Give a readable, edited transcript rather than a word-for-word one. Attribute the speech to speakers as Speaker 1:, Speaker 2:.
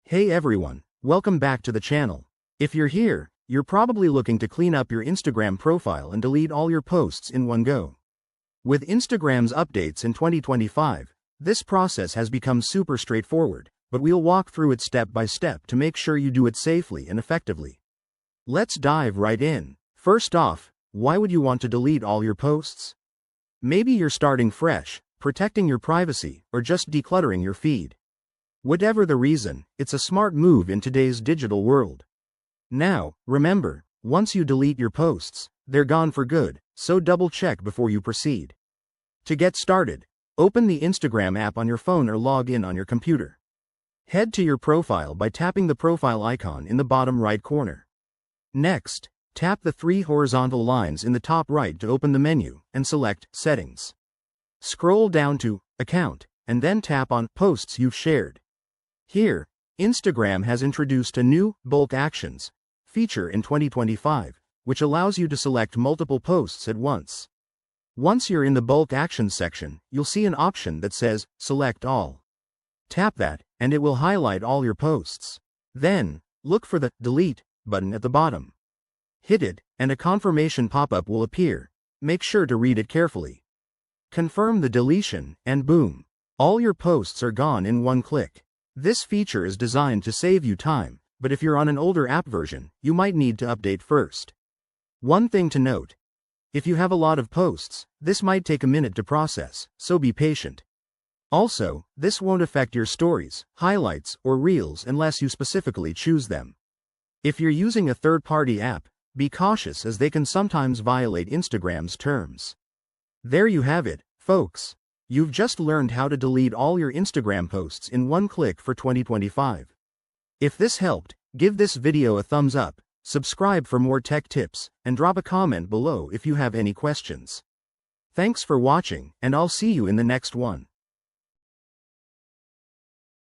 Speaker 1: Hey everyone, welcome back to the channel. If you're here, you're probably looking to clean up your Instagram profile and delete all your posts in one go. With Instagram's updates in 2025, this process has become super straightforward, but we'll walk through it step by step to make sure you do it safely and effectively. Let's dive right in. First off, why would you want to delete all your posts? Maybe you're starting fresh, protecting your privacy, or just decluttering your feed. Whatever the reason, it's a smart move in today's digital world. Now, remember, once you delete your posts, they're gone for good, so double check before you proceed. To get started, open the Instagram app on your phone or log in on your computer. Head to your profile by tapping the profile icon in the bottom right corner. Next, tap the three horizontal lines in the top right to open the menu and select Settings. Scroll down to Account, and then tap on Posts You've Shared. Here, Instagram has introduced a new Bulk Actions feature in 2025, which allows you to select multiple posts at once. Once you're in the Bulk Actions section, you'll see an option that says Select All. Tap that, and it will highlight all your posts. Then, look for the Delete button at the bottom. Hit it, and a confirmation pop-up will appear. Make sure to read it carefully. Confirm the deletion, and boom, all your posts are gone in one click. This feature is designed to save you time, but if you're on an older app version, you might need to update first. One thing to note: if you have a lot of posts, this might take a minute to process, so be patient. Also, this won't affect your stories, highlights, or reels unless you specifically choose them. If you're using a third-party app, be cautious as they can sometimes violate Instagram's terms. There you have it, folks. You've just learned how to delete all your Instagram posts in one click for 2025. If this helped, give this video a thumbs up, subscribe for more tech tips, and drop a comment below if you have any questions. Thanks for watching, and I'll see you in the next one.